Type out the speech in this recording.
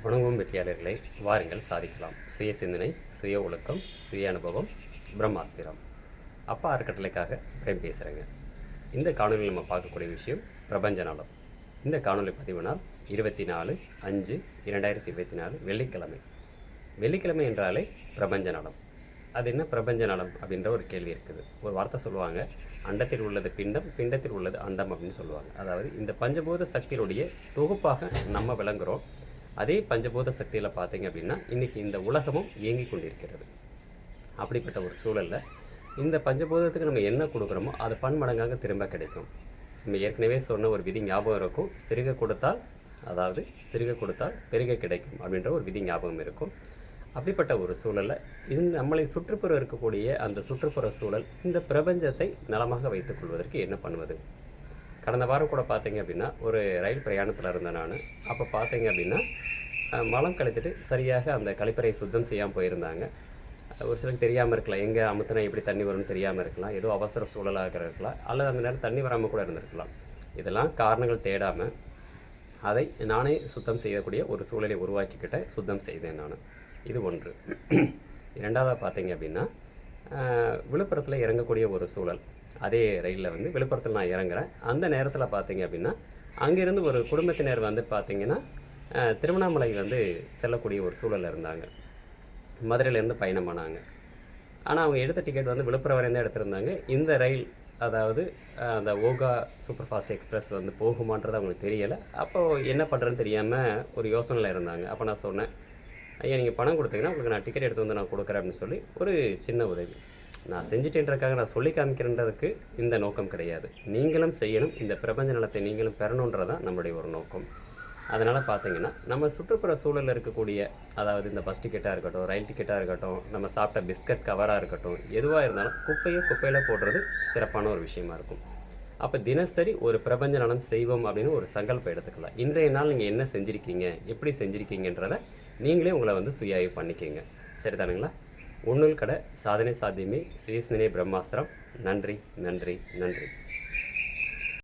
வணங்கும் வெற்றியாளர்களை வாருங்கள் சாதிக்கலாம். சுய சிந்தனை, சுய ஒழுக்கம், சுய அனுபவம், பிரம்மாஸ்திரம். அப்பா அறக்கட்டளைக்காக பிரேம் பேசுகிறேங்க. இந்த காணொலியில் நம்ம பார்க்கக்கூடிய விஷயம் பிரபஞ்ச நலம். இந்த காணொலி பதிவு நாள் 24/5/2024 வெள்ளிக்கிழமை. வெள்ளிக்கிழமை என்றாலே பிரபஞ்ச நலம். அது என்ன பிரபஞ்ச நலம் அப்படின்ற ஒரு கேள்வி இருக்குது. ஒரு வார்த்தை சொல்லுவாங்க, அண்டத்தில் உள்ளது பிண்டம், பிண்டத்தில் உள்ளது அண்டம் அப்படின்னு சொல்லுவாங்க. அதாவது இந்த பஞ்சபூத சக்தியினுடைய தொகுப்பாக நம்ம விளங்குகிறோம். அதே பஞ்சபூத சக்தியில் பார்த்தீங்க அப்படின்னா இன்றைக்கி இந்த உலகமும் இயங்கி கொண்டிருக்கிறது. அப்படிப்பட்ட ஒரு சூழலில் இந்த பஞ்சபூதத்துக்கு நம்ம என்ன கொடுக்குறோமோ அது பன்மடங்காக திரும்ப கிடைக்கும். நம்ம ஏற்கனவே சொன்ன ஒரு விதி ஞாபகம் இருக்கும், சிறுக கொடுத்தால் பெருக கிடைக்கும் அப்படின்ற ஒரு விதி ஞாபகம் இருக்கும். அப்படிப்பட்ட ஒரு சூழலில் நம்மளை சுற்றுப்புற இருக்கக்கூடிய அந்த சுற்றுப்புற சூழல் இந்த பிரபஞ்சத்தை நலமாக வைத்துக் கொள்வதற்கு என்ன பண்ணுவது? கடந்த வாரம் கூட பார்த்தீங்க அப்படின்னா ஒரு ரயில் பிரயாணத்தில் இருந்தேன் நான். அப்போ பார்த்தீங்க அப்படின்னா மலம் கழித்துட்டு சரியாக அந்த கழிப்பறையை சுத்தம் செய்யாமல் போயிருந்தாங்க. ஒரு சிலருக்கு தெரியாமல் இருக்கலாம், எங்கே அமுத்தினா எப்படி தண்ணி வரும்னு தெரியாமல் இருக்கலாம், ஏதோ அவசர சூழலாக இருக்கலாம், அல்லது அந்த நேரம் தண்ணி வராமல் கூட இருந்திருக்கலாம். இதெல்லாம் காரணங்கள் தேடாமல் அதை நானே சுத்தம் செய்யக்கூடிய ஒரு சூழலை உருவாக்கிக்கிட்ட சுத்தம் செய்தேன் நான். இது ஒன்று. இரண்டாவதாக பார்த்தீங்க அப்படின்னா விழுப்புரத்தில் இறங்கக்கூடிய ஒரு சூழல். அதே ரயிலில் விழுப்புரத்தில் நான் இறங்குறேன். அந்த நேரத்தில் பார்த்தீங்க அப்படின்னா அங்கேருந்து ஒரு குடும்பத்தினர் பார்த்தீங்கன்னா திருவண்ணாமலை செல்லக்கூடிய ஒரு சூழலில் இருந்தாங்க. மதுரையிலேருந்து பயணம் பண்ணாங்க. ஆனால் அவங்க எடுத்த டிக்கெட் விழுப்புரம் வரையும் தான் எடுத்திருந்தாங்க. இந்த ரயில், அதாவது அந்த ஓகா சூப்பர் ஃபாஸ்ட் எக்ஸ்பிரஸ் போகுமான்றது அவங்களுக்கு தெரியலை. அப்போது என்ன பண்ணுறதுன்னு தெரியாமல் ஒரு யோசனையில் இருந்தாங்க. அப்போ நான் சொன்னேன், ஐயா நீங்கள் பணம் கொடுத்தீங்கன்னா உங்களுக்கு நான் டிக்கெட் எடுத்து நான் கொடுக்குறேன் அப்படின்னு சொல்லி ஒரு சின்ன உதவி. நான் செஞ்சுட்டேன்றதுக்காக நான் சொல்லி காமிக்கிறன்றதுக்கு இந்த நோக்கம் கிடையாது. நீங்களும் செய்யணும், இந்த பிரபஞ்ச நலத்தை நீங்களும் பெறணுன்றதான் நம்மளுடைய ஒரு நோக்கம். அதனால் பார்த்தீங்கன்னா நம்ம சுற்றுப்புற சூழலில் இருக்கக்கூடிய, அதாவது இந்த பஸ் டிக்கெட்டாக இருக்கட்டும், ரயில் டிக்கெட்டாக இருக்கட்டும், நம்ம சாப்பிட்ட பிஸ்கட் கவராக இருக்கட்டும், எதுவாக இருந்தாலும் குப்பையில் போடுறது சிறப்பான ஒரு விஷயமா இருக்கும். அப்போ தினசரி ஒரு பிரபஞ்ச நலம் செய்வோம் அப்படின்னு ஒரு சங்கல்பம் எடுத்துக்கலாம். இன்றைய நாள் நீங்கள் என்ன செஞ்சுருக்கீங்க, எப்படி செஞ்சுருக்கீங்கன்றதை நீங்களே உங்களை சுய ஆய்வு பண்ணிக்கோங்க. சரிதானுங்களா? ஒன்றுல் கடை சாதனை சாத்தியமே சுய சிந்தனை பிரம்மாஸ்திரம். நன்றி நன்றி நன்றி.